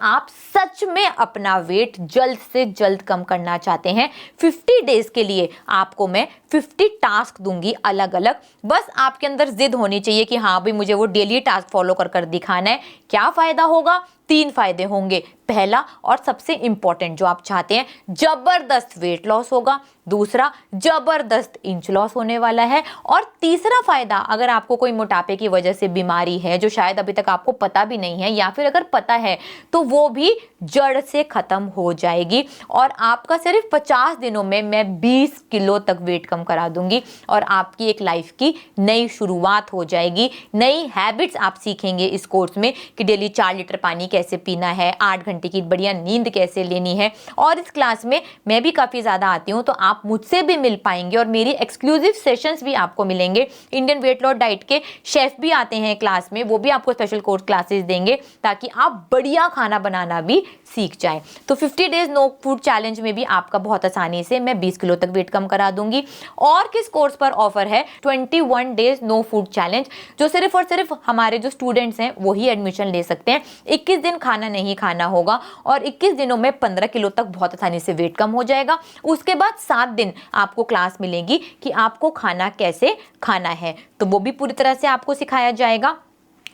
आप सच में अपना वेट जल्द से जल्द कम करना चाहते हैं, 50 डेज के लिए आपको मैं 50 टास्क दूंगी अलग अलग। बस आपके अंदर जिद होनी चाहिए कि हाँ भाई मुझे वो डेली टास्क फॉलो कर कर दिखाना है। क्या फायदा होगा? 3 फायदे होंगे। पहला और सबसे इंपॉर्टेंट जो आप चाहते हैं, जबरदस्त वेट लॉस होगा। दूसरा, जबरदस्त इंच लॉस होने वाला है। और तीसरा फायदा, अगर आपको कोई मोटापे की वजह से बीमारी है जो शायद अभी तक आपको पता भी नहीं है, या फिर अगर पता है तो वो भी जड़ से खत्म हो जाएगी। और आपका सिर्फ 50 दिनों में मैं 20 किलो तक वेट कम करा दूंगी और आपकी एक लाइफ की नई शुरुआत हो जाएगी। नई हैबिट्स आप सीखेंगे इस कोर्स में कि डेली 4 लीटर पानी कैसे पीना है, 8 घंटे की बढ़िया नींद कैसे लेनी है। और इस क्लास में मैं भी काफ़ी ज़्यादा आती हूँ, तो आप मुझसे भी मिल पाएंगे और मेरी एक्सक्लूसिव सेशंस भी आपको मिलेंगे। इंडियन वेट लॉस डाइट के शेफ भी आते हैं क्लास में, वो भी आपको स्पेशल कोर्स क्लासेस देंगे ताकि आप बढ़िया खाना बनाना भी सीख जाएं। तो 50 डेज नो फूड चैलेंज में भी आपका बहुत आसानी से मैं 20 किलो तक वेट कम करा दूंगी। और किस कोर्स पर ऑफर है 21 डेज नो फूड चैलेंज, जो सिर्फ और सिर्फ हमारे जो स्टूडेंट्स हैं वही एडमिशन ले सकते हैं। 21 दिन खाना नहीं खाना होगा और 21 दिनों में 15 किलो तक बहुत आसानी से वेट कम हो जाएगा। उसके बाद 7 दिन आपको क्लास मिलेगी कि आपको खाना कैसे खाना है, तो वो भी पूरी तरह से आपको सिखाया जाएगा।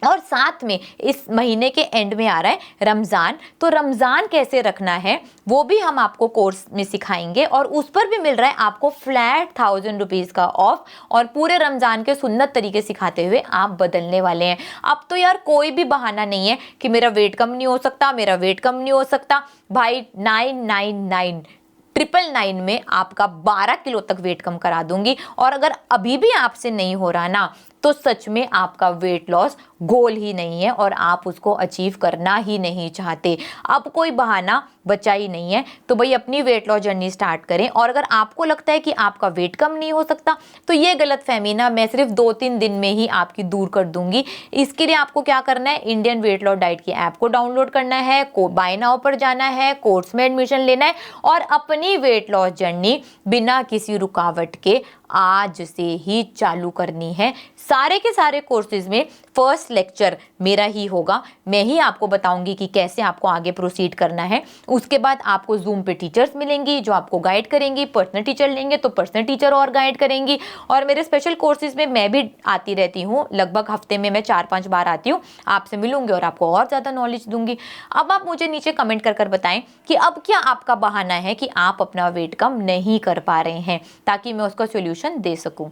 और साथ में इस महीने के एंड में आ रहा है रमज़ान, तो रमज़ान कैसे रखना है वो भी हम आपको कोर्स में सिखाएंगे। और उस पर भी मिल रहा है आपको फ्लैट 1000 रुपीज़ का ऑफ, और पूरे रमज़ान के सुन्नत तरीके सिखाते हुए आप बदलने वाले हैं। अब तो यार कोई भी बहाना नहीं है कि मेरा वेट कम नहीं हो सकता, मेरा वेट कम नहीं हो सकता। भाई 999 में आपका 12 किलो तक वेट कम करा दूंगी। और अगर अभी भी आपसे नहीं हो रहा ना, तो सच में आपका वेट लॉस गोल ही नहीं है और आप उसको अचीव करना ही नहीं चाहते। अब कोई बहाना बचा ही नहीं है, तो भाई अपनी वेट लॉस जर्नी स्टार्ट करें। और अगर आपको लगता है कि आपका वेट कम नहीं हो सकता, तो ये गलतफहमी ना मैं सिर्फ 2-3 दिन में ही आपकी दूर कर दूंगी। इसके लिए आपको क्या करना है, इंडियन वेट लॉस डाइट की ऐप को डाउनलोड करना है, बाय नाउ पर जाना है, कोर्स में एडमिशन लेना है और अपनी वेट लॉस जर्नी बिना किसी रुकावट के आज से ही चालू करनी है। सारे के सारे कोर्सेज में फर्स्ट लेक्चर मेरा ही होगा, मैं ही आपको बताऊंगी कि कैसे आपको आगे प्रोसीड करना है। उसके बाद आपको जूम पे टीचर्स मिलेंगी जो आपको गाइड करेंगी, पर्सनल टीचर लेंगे तो पर्सनल टीचर और गाइड करेंगी। और मेरे स्पेशल कोर्सेज में मैं भी आती रहती हूँ, लगभग हफ्ते में मैं 4-5 बार आती हूँ, आपसे मिलूंगी और आपको और ज़्यादा नॉलेज दूंगी। अब आप मुझे नीचे कमेंट कर बताएं कि अब क्या आपका बहाना है कि आप अपना वेट कम नहीं कर पा रहे हैं, ताकि मैं उसका सोल्यूशन दे सकूं।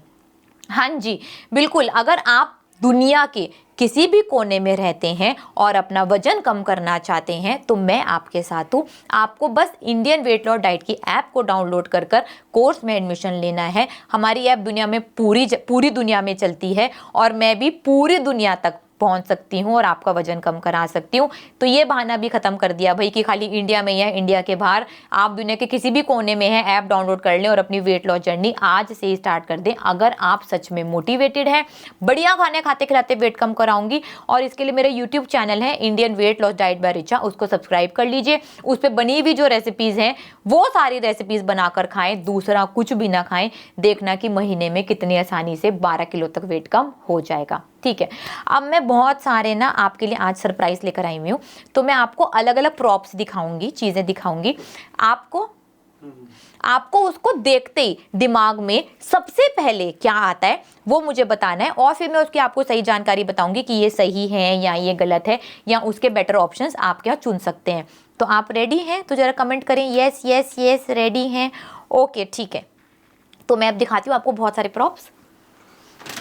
हाँ जी बिल्कुल, अगर आप दुनिया के किसी भी कोने में रहते हैं और अपना वजन कम करना चाहते हैं, तो मैं आपके साथ हूँ। आपको बस इंडियन वेट लॉस डाइट की ऐप को डाउनलोड कर कोर्स में एडमिशन लेना है। हमारी ऐप दुनिया में पूरी दुनिया में चलती है और मैं भी पूरी दुनिया तक पहुंच सकती हूं और आपका वजन कम करा सकती हूं। तो ये बहाना भी खत्म कर दिया भाई कि खाली इंडिया में ही है, इंडिया के बाहर आप दुनिया के किसी भी कोने में हैं, ऐप डाउनलोड कर लें और अपनी वेट लॉस जर्नी आज से ही स्टार्ट कर दें। अगर आप सच में मोटिवेटेड हैं, बढ़िया खाने खाते खिलाते वेट कम कराऊंगी। और इसके लिए मेरा यूट्यूब चैनल है Indian weight loss diet by Richa, उसको सब्सक्राइब कर लीजिए। उस पर बनी हुई जो रेसिपीज़ हैं वो सारी रेसिपीज़ बनाकर खाएं, दूसरा कुछ भी ना खाएं। देखना कि महीने में कितनी आसानी से 12 किलो तक वेट कम हो जाएगा। ठीक है, अब मैं बहुत सारे ना आपके लिए आज सरप्राइज लेकर आई हुई हूँ, तो मैं आपको अलग अलग प्रॉप्स दिखाऊंगी, चीज़ें दिखाऊंगी। आपको उसको देखते ही दिमाग में सबसे पहले क्या आता है वो मुझे बताना है, और फिर मैं उसकी आपको सही जानकारी बताऊंगी कि ये सही है या ये गलत है या उसके बेटर ऑप्शंस आप क्या चुन सकते हैं। तो आप रेडी हैं? तो जरा कमेंट करें यस यस यस, रेडी हैं। ओके ठीक है, तो मैं अब दिखाती हूँ आपको बहुत सारे प्रॉप्स।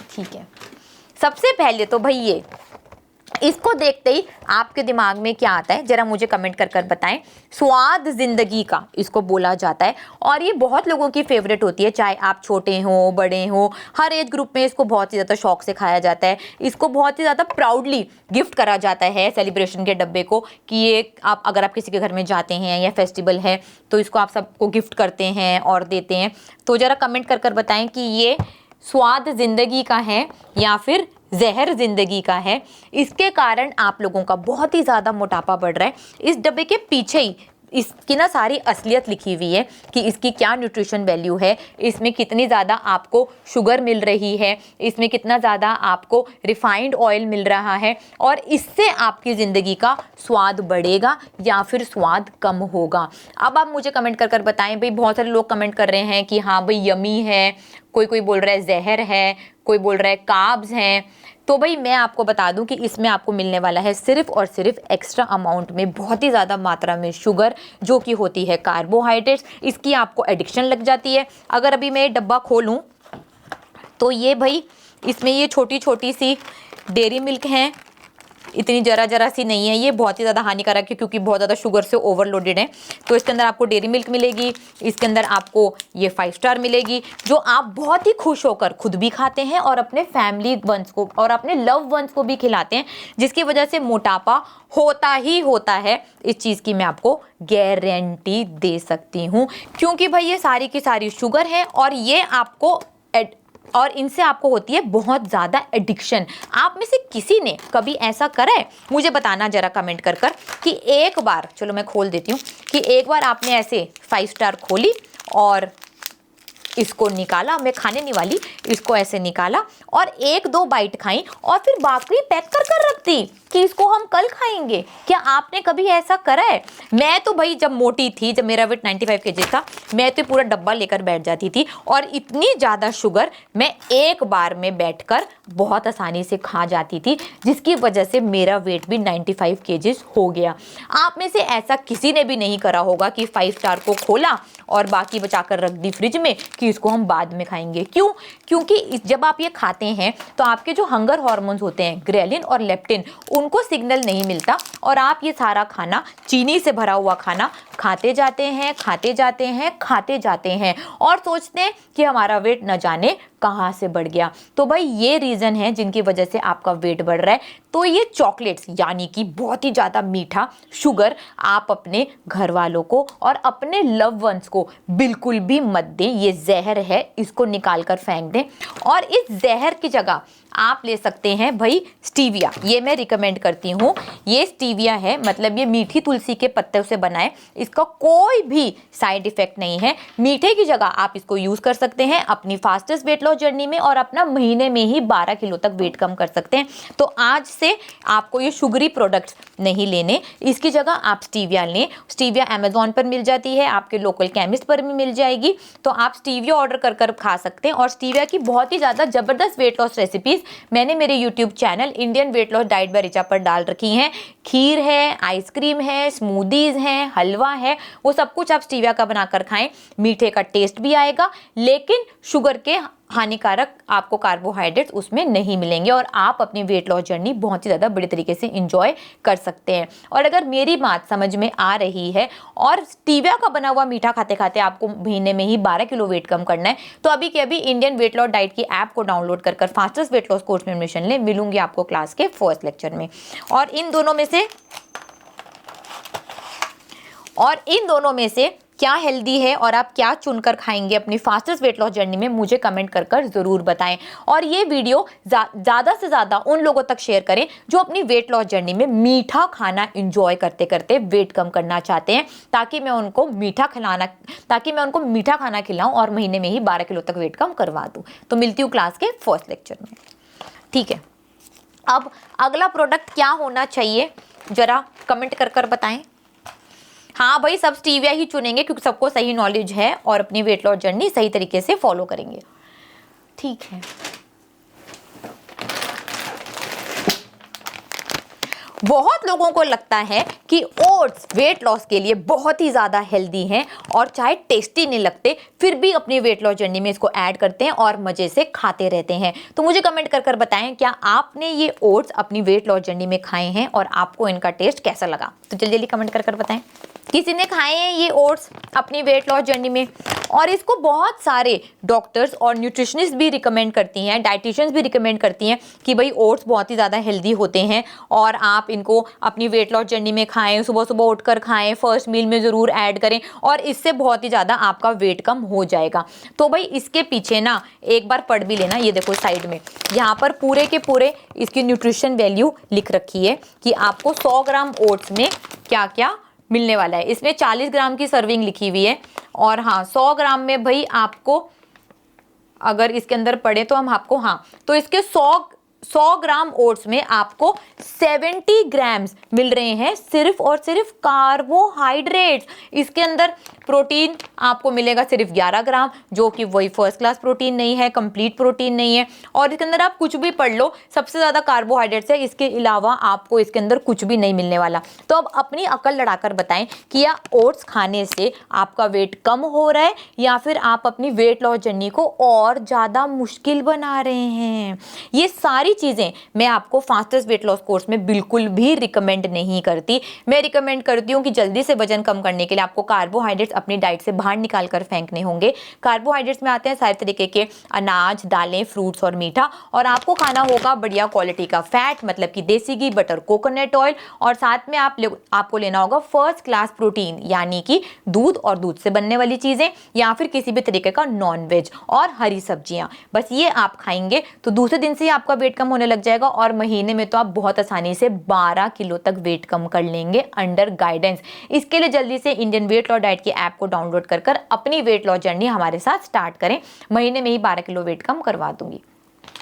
ठीक है, सबसे पहले तो भाई ये, इसको देखते ही आपके दिमाग में क्या आता है जरा मुझे कमेंट कर बताएं। स्वाद जिंदगी का इसको बोला जाता है और ये बहुत लोगों की फेवरेट होती है, चाहे आप छोटे हो बड़े हो, हर एज ग्रुप में इसको बहुत ही ज़्यादा शौक से खाया जाता है। इसको बहुत ही ज़्यादा प्राउडली गिफ्ट करा जाता है सेलिब्रेशन के डब्बे को, कि ये आप अगर आप किसी के घर में जाते हैं या फेस्टिवल है तो इसको आप सबको गिफ्ट करते हैं और देते हैं। तो ज़रा कमेंट कर बताएं कि ये स्वाद जिंदगी का है या फिर जहर जिंदगी का है। इसके कारण आप लोगों का बहुत ही ज़्यादा मोटापा बढ़ रहा है। इस डब्बे के पीछे ही इसकी ना सारी असलियत लिखी हुई है कि इसकी क्या न्यूट्रिशन वैल्यू है, इसमें कितनी ज़्यादा आपको शुगर मिल रही है, इसमें कितना ज़्यादा आपको रिफाइंड ऑयल मिल रहा है, और इससे आपकी ज़िंदगी का स्वाद बढ़ेगा या फिर स्वाद कम होगा। अब आप मुझे कमेंट कर कर बताएं भाई, बहुत सारे लोग कमेंट कर रहे हैं कि हाँ भाई यमी है, कोई बोल रहा है जहर है, कोई बोल रहा है कार्ब्स हैं। तो भाई मैं आपको बता दूं कि इसमें आपको मिलने वाला है सिर्फ और सिर्फ एक्स्ट्रा अमाउंट में बहुत ही ज़्यादा मात्रा में शुगर, जो कि होती है कार्बोहाइड्रेट्स। इसकी आपको एडिक्शन लग जाती है। अगर अभी मैं ये डब्बा खोलूं तो ये भाई इसमें ये छोटी छोटी सी डेयरी मिल्क हैं, इतनी जरा सी नहीं है, ये बहुत ही ज़्यादा हानिकारक है क्योंकि बहुत ज़्यादा शुगर से ओवरलोडेड है। तो इसके अंदर आपको डेयरी मिल्क मिलेगी, इसके अंदर आपको ये 5 स्टार मिलेगी, जो आप बहुत ही खुश होकर खुद भी खाते हैं और अपने फैमिली वंस को और अपने लव वंस को भी खिलाते हैं, जिसकी वजह से मोटापा होता ही होता है। इस चीज़ की मैं आपको गारंटी दे सकती हूँ, क्योंकि भाई ये सारी की सारी शुगर है और ये आपको और इनसे आपको होती है बहुत ज़्यादा एडिक्शन। आप में से किसी ने कभी ऐसा करा है? मुझे बताना जरा कमेंट कर कर कि एक बार, चलो मैं खोल देती हूँ, कि एक बार आपने ऐसे 5 स्टार खोली और इसको निकाला, मैं खाने नहीं वाली, इसको ऐसे निकाला और 1-2 बाइट खाई और फिर बाकी पैक कर कर रख दी कि इसको हम कल खाएंगे। क्या आपने कभी ऐसा करा है? मैं तो भाई जब मोटी थी, जब मेरा वेट 95 kg था, मैं तो पूरा डब्बा लेकर बैठ जाती थी और इतनी ज़्यादा शुगर मैं एक बार में बैठकर बहुत आसानी से खा जाती थी, जिसकी वजह से मेरा वेट भी 95 kg हो गया। आप में से ऐसा किसी ने भी नहीं करा होगा कि 5 स्टार को खोला और बाकी बचाकर रख दी फ्रिज में कि इसको हम बाद में खाएंगे। क्यों? क्योंकि जब आप ये खाते हैं तो आपके जो हंगर हार्मोन्स होते हैं, ग्रेलिन और लेप्टिन, उनको सिग्नल नहीं मिलता और आप ये सारा खाना, चीनी से भरा हुआ खाना खाते जाते हैं, खाते जाते हैं, खाते जाते हैं और सोचते हैं कि हमारा वेट न जाने कहाँ से बढ़ गया। तो भाई ये रीज़न है जिनकी वजह से आपका वेट बढ़ रहा है। तो ये चॉकलेट्स यानी कि बहुत ही ज़्यादा मीठा शुगर आप अपने घर वालों को और अपने लव वंस को बिल्कुल भी मत दें। ये जहर है, इसको निकाल कर फेंक दें। और इस जहर की जगह आप ले सकते हैं भाई स्टीविया, ये मैं रिकमेंड करती हूँ। ये स्टीविया है, मतलब ये मीठी तुलसी के पत्तों से बना है, इसका कोई भी साइड इफेक्ट नहीं है। मीठे की जगह आप इसको यूज़ कर सकते हैं अपनी फास्टेस्ट वेट लॉस जर्नी में और अपना महीने में ही 12 किलो तक वेट कम कर सकते हैं। तो आज से आपको ये शुगरी प्रोडक्ट्स नहीं लेने, इसकी जगह आप स्टीविया लें। स्टीविया अमेजोन पर मिल जाती है, आपके लोकल केमिस्ट पर भी मिल जाएगी, तो आप स्टीविया ऑर्डर कर कर खा सकते हैं। और स्टीविया की बहुत ही ज़्यादा ज़बरदस्त वेट लॉस रेसिपीज़ मैंने मेरे YouTube channel Indian weight loss diet by Richa पर डाल रखी हैं। खीर है, आइसक्रीम है, स्मूदीज हैं, हलवा है, वो सब कुछ आप स्टीविया का बनाकर खाएं। मीठे का टेस्ट भी आएगा, लेकिन शुगर के हानिकारक आपको कार्बोहाइड्रेट्स उसमें नहीं मिलेंगे और आप अपनी वेट लॉस जर्नी बहुत ही ज़्यादा बड़े तरीके से एंजॉय कर सकते हैं। और अगर मेरी बात समझ में आ रही है और स्टीविया का बना हुआ मीठा खाते खाते आपको महीने में ही 12 किलो वेट कम करना है, तो अभी के अभी इंडियन वेट लॉस डाइट की ऐप को डाउनलोड कर फास्टेस्ट वेट लॉस कोर्स में एडमिशन लें। मिलूंगी आपको क्लास के फर्स्ट लेक्चर में। और इन दोनों में से क्या हेल्दी है और आप क्या चुनकर खाएंगे अपनी फास्टेस्ट वेट लॉस जर्नी में, मुझे कमेंट कर कर ज़रूर बताएं। और ये वीडियो ज़्यादा से ज़्यादा उन लोगों तक शेयर करें जो अपनी वेट लॉस जर्नी में मीठा खाना एंजॉय करते करते वेट कम करना चाहते हैं, ताकि मैं उनको मीठा खाना खिलाऊं और महीने में ही 12 किलो तक वेट कम करवा दूं। तो मिलती हूँ क्लास के फर्स्ट लेक्चर में, ठीक है। अब अगला प्रोडक्ट क्या होना चाहिए, ज़रा कमेंट कर कर बताएं। हाँ भाई, सब स्टीविया ही चुनेंगे क्योंकि सबको सही नॉलेज है और अपनी वेट लॉस जर्नी सही तरीके से फॉलो करेंगे, ठीक है। बहुत लोगों को लगता है कि ओट्स वेट लॉस के लिए बहुत ही ज़्यादा हेल्दी हैं और चाहे टेस्टी नहीं लगते, फिर भी अपनी वेट लॉस जर्नी में इसको ऐड करते हैं और मज़े से खाते रहते हैं। तो मुझे कमेंट कर कर बताएं, क्या आपने ये ओट्स अपनी वेट लॉस जर्नी में खाए हैं और आपको इनका टेस्ट कैसा लगा? तो जल्दी जल्दी कमेंट कर कर बताएं। किसी ने खाए हैं ये ओट्स अपनी वेट लॉस जर्नी में? और इसको बहुत सारे डॉक्टर्स और न्यूट्रिशनिस्ट भी रिकमेंड करती हैं, डाइटिशियंस भी रिकमेंड करती हैं कि भाई ओट्स बहुत ही ज़्यादा हेल्दी होते हैं और आप इनको अपनी वेट लॉस जर्नी में खाएं, सुबह सुबह उठकर खाएं, फर्स्ट मील में ज़रूर ऐड करें और इससे बहुत ही ज़्यादा आपका वेट कम हो जाएगा। तो भाई इसके पीछे ना एक बार पढ़ भी लेना, ये देखो साइड में यहाँ पर पूरे के पूरे इसकी न्यूट्रिशन वैल्यू लिख रखी है कि आपको 100 ग्राम ओट्स में क्या क्या मिलने वाला है। इसमें 40 ग्राम की सर्विंग लिखी हुई है और हाँ 100 ग्राम में भाई आपको अगर इसके अंदर पड़े तो हम आपको हाँ तो इसके 100 ग्राम ओट्स में आपको 70 ग्राम्स मिल रहे हैं सिर्फ और सिर्फ कार्बोहाइड्रेट्स। इसके अंदर प्रोटीन आपको मिलेगा सिर्फ 11 ग्राम, जो कि वही फर्स्ट क्लास प्रोटीन नहीं है, कंप्लीट प्रोटीन नहीं है। और इसके अंदर आप कुछ भी पढ़ लो, सबसे ज़्यादा कार्बोहाइड्रेट्स है, इसके अलावा आपको इसके अंदर कुछ भी नहीं मिलने वाला। तो अब अपनी अकल लड़ाकर बताएं कि या ओट्स खाने से आपका वेट कम हो रहा है या फिर आप अपनी वेट लॉस जर्नी को और ज़्यादा मुश्किल बना रहे हैं। ये सारी चीज़ें मैं आपको फास्टेस्ट वेट लॉस कोर्स में बिल्कुल भी रिकमेंड नहीं करती। मैं रिकमेंड करती हूँ कि जल्दी से वजन कम करने के लिए आपको कार्बोहाइड्रेट्स अपनी डाइट से बाहर निकाल कर फेंकने होंगे। कार्बोहाइड्रेट्स में आते हैं सारे तरीके के अनाज, दालें, फ्रूट्स और मीठा, और आपको खाना होगा बढ़िया क्वालिटी का फैट, मतलब कि देसी घी, बटर, कोकोनट ऑयल, और साथ में आपको लेना होगा फर्स्ट क्लास प्रोटीन, यानी कि दूध और दूध से बनने वाली चीज़ें या फिर किसी भी तरीके का नॉन वेज और हरी सब्जियां। बस ये आप खाएंगे तो दूसरे दिन से ही आपका वेट कम होने लग जाएगा और महीने में तो आप बहुत आसानी से 12 किलो तक वेट कम कर लेंगे अंडर गाइडेंस। इसके लिए जल्दी से इंडियन वेट लॉस डाइट की ऐप को डाउनलोड कर अपनी वेट लॉस जर्नी हमारे साथ स्टार्ट करें। महीने में ही 12 किलो वेट कम करवा दूंगी।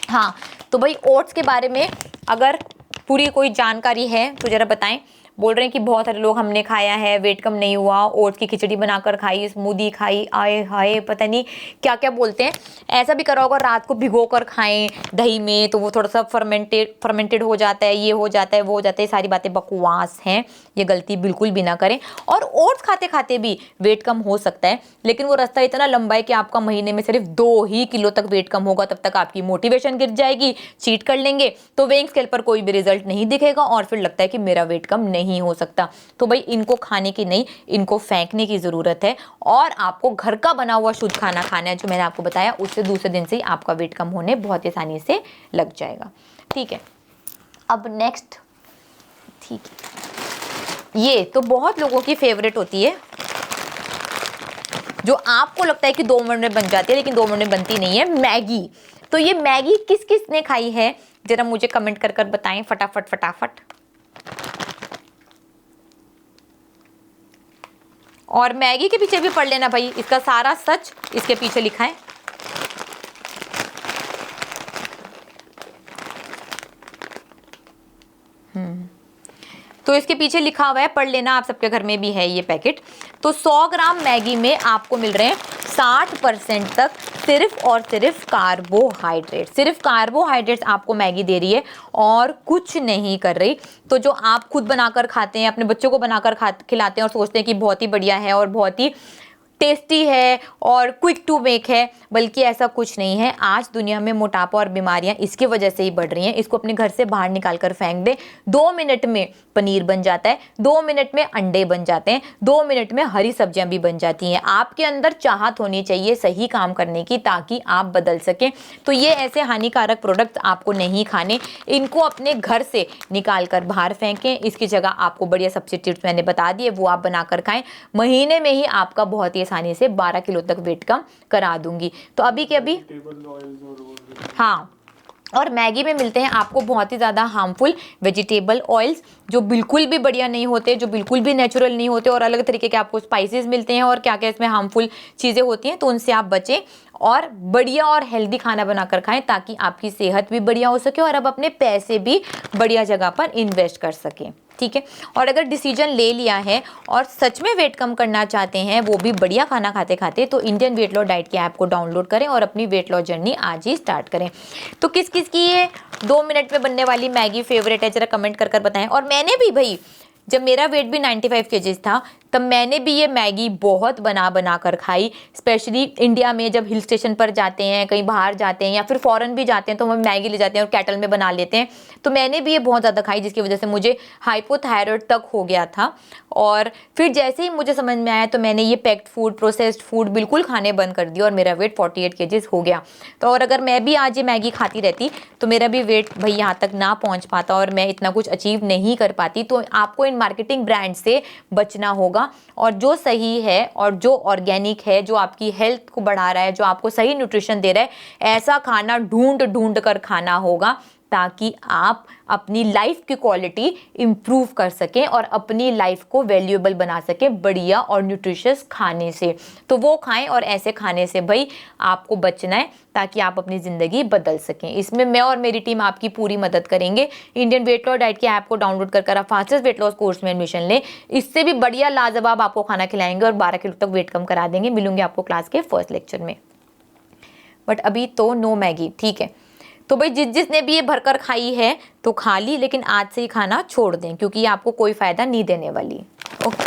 हाँ, तो भाई ओट्स के बारे में अगर पूरी कोई जानकारी है तो जरा बताएं। बोल रहे हैं कि बहुत सारे लोग हमने खाया है, वेट कम नहीं हुआ, ओट्स की खिचड़ी बनाकर खाई, स्मूदी खाई, आए हाय पता नहीं क्या क्या बोलते हैं। ऐसा भी करा होगा, रात को भिगोकर खाएं दही में तो वो थोड़ा सा फर्मेंटेड हो जाता है, ये हो जाता है, वो हो जाता है। सारी बातें बकवास हैं, ये गलती बिल्कुल भी ना करें। और ओट्स खाते खाते भी वेट कम हो सकता है, लेकिन वो रास्ता इतना लंबा है कि आपका महीने में सिर्फ 2 ही किलो तक वेट कम होगा। तब तक आपकी मोटिवेशन गिर जाएगी, चीट कर लेंगे तो वेइंग स्केल पर कोई भी रिजल्ट नहीं दिखेगा और फिर लगता है कि मेरा वेट कम नहीं हो सकता। तो भाई इनको खाने की नहीं, इनको फेंकने की जरूरत है और आपको घर का बना हुआ शुद्ध खाना खाना है, जो मैंने आपको बताया। उससे दूसरे दिन से ही आपका वेट कम होने बहुत ही आसानी से लग जाएगा। ठीक है, अब नेक्स्ट, ठीक है, ये तो बहुत लोगों की फेवरेट होती है, जो आपको लगता है कि 2 मिनट में बन जाती है, लेकिन 2 मिनट में बनती नहीं है, मैगी। तो ये मैगी किस किस ने खाई है जरा मुझे कमेंट कर बताएं फटाफट फटाफट। और मैगी के पीछे भी पढ़ लेना भाई, इसका सारा सच इसके पीछे लिखा है। तो इसके पीछे लिखा हुआ है, पढ़ लेना, आप सबके घर में भी है ये पैकेट। तो 100 ग्राम मैगी में आपको मिल रहे हैं 60% तक सिर्फ और सिर्फ कार्बोहाइड्रेट। सिर्फ कार्बोहाइड्रेट्स आपको मैगी दे रही है और कुछ नहीं कर रही। तो जो आप खुद बनाकर खाते हैं, अपने बच्चों को बनाकर खिलाते हैं और सोचते हैं कि बहुत ही बढ़िया है और बहुत ही टेस्टी है और क्विक टू मेक है, बल्कि ऐसा कुछ नहीं है। आज दुनिया में मोटापा और बीमारियां इसकी वजह से ही बढ़ रही हैं। इसको अपने घर से बाहर निकाल कर फेंक दे, 2 मिनट में पनीर बन जाता है, 2 मिनट में अंडे बन जाते हैं, 2 मिनट में हरी सब्जियां भी बन जाती हैं। आपके अंदर चाहत होनी चाहिए सही काम करने की, ताकि आप बदल सकें। तो ये ऐसे हानिकारक प्रोडक्ट आपको नहीं खाने, इनको अपने घर से निकाल कर बाहर फेंकें। इसकी जगह आपको बढ़िया सब्स्टिट्यूट मैंने बता दिए, वो आप बनाकर खाएं। महीने में ही आपका बहुत ही आसानी से 12 किलो तक वेट कम करा दूंगी। तो अभी के अभी हाँ, और मैगी में मिलते हैं आपको बहुत ही ज़्यादा हार्मफुल वेजिटेबल ऑयल्स, जो बिल्कुल भी बढ़िया नहीं होते, जो बिल्कुल भी नेचुरल नहीं होते, और अलग तरीके के आपको स्पाइसेस मिलते हैं और क्या क्या इसमें हार्मफुल चीज़ें होती हैं। तो उनसे आप बचें और बढ़िया और हेल्दी खाना बनाकर खाएं, ताकि आपकी सेहत भी बढ़िया हो सके और आप अपने पैसे भी बढ़िया जगह पर इन्वेस्ट कर सकें। ठीक है, और अगर डिसीजन ले लिया है और सच में वेट कम करना चाहते हैं, वो भी बढ़िया खाना खाते खाते, तो इंडियन वेट लॉस डाइट की ऐप को डाउनलोड करें और अपनी वेट लॉस जर्नी आज ही स्टार्ट करें। तो किस किस की ये 2 मिनट में बनने वाली मैगी फेवरेट है, जरा कमेंट कर बताएं। और मैंने भी भाई, जब मेरा वेट भी 95 केजीज था, तब मैंने भी ये मैगी बहुत बना कर खाई। स्पेशली इंडिया में जब हिल स्टेशन पर जाते हैं, कहीं बाहर जाते हैं या फिर फॉरेन भी जाते हैं, तो हम मैगी ले जाते हैं और केटल में बना लेते हैं। तो मैंने भी ये बहुत ज़्यादा खाई, जिसकी वजह से मुझे हाइपोथायराइड तक हो गया था। और फिर जैसे ही मुझे समझ में आया, तो मैंने ये पैक्ड फूड, प्रोसेस्ड फूड बिल्कुल खाने बंद कर दिया और मेरा वेट 48 केजीज हो गया। तो और अगर मैं भी आज ये मैगी खाती रहती, तो मेरा भी वेट भाई यहाँ तक ना पहुँच पाता और मैं इतना कुछ अचीव नहीं कर पाती। तो आपको इन मार्केटिंग ब्रांड से बचना होगा, और जो सही है और जो ऑर्गेनिक है, जो आपकी हेल्थ को बढ़ा रहा है, जो आपको सही न्यूट्रिशन दे रहा है, ऐसा खाना ढूंढ कर खाना होगा, ताकि आप अपनी लाइफ की क्वालिटी इम्प्रूव कर सकें और अपनी लाइफ को वैल्यूएबल बना सकें बढ़िया और न्यूट्रिशियस खाने से। तो वो खाएं और ऐसे खाने से भाई आपको बचना है ताकि आप अपनी ज़िंदगी बदल सकें। इसमें मैं और मेरी टीम आपकी पूरी मदद करेंगे। इंडियन वेट लॉस डाइट की ऐप को डाउनलोड कर आप फास्टेस्ट वेट लॉस कोर्स में एडमिशन लें। इससे भी बढ़िया लाजवाब आपको खाना खिलाएंगे और 12 किलो तक वेट कम करा देंगे। मिलूंगी आपको क्लास के फर्स्ट लेक्चर में। बट अभी तो नो मैगी, ठीक है। तो भाई जिसने भी ये भरकर खाई है तो खा ली, लेकिन आज से ही खाना छोड़ दें क्योंकि ये आपको कोई फायदा नहीं देने वाली। ओके,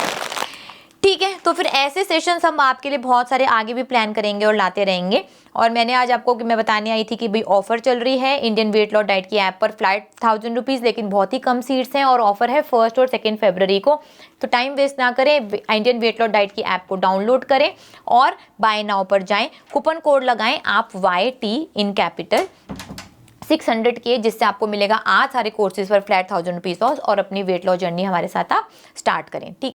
ठीक है। तो फिर ऐसे सेशंस हम आपके लिए बहुत सारे आगे भी प्लान करेंगे और लाते रहेंगे। और मैंने आज आपको मैं बताने आई थी कि भाई ऑफर चल रही है इंडियन वेट लॉस डाइट की ऐप पर फ्लैट 1000 रुपीज़, लेकिन बहुत ही कम सीट्स हैं और ऑफर है 1 और 2 फरवरी को। तो टाइम वेस्ट ना करें, इंडियन वेट लॉस डाइट की ऐप को डाउनलोड करें और बाय नाउ पर जाएं, कूपन कोड लगाएं आप YT इन कैपिटल 600 के, जिससे आपको मिलेगा आज सारे कोर्सेज पर फ्लैट 1000 रुपीज़ लॉस और अपनी वेट लॉस जर्नी हमारे साथ आप स्टार्ट करें। ठीक।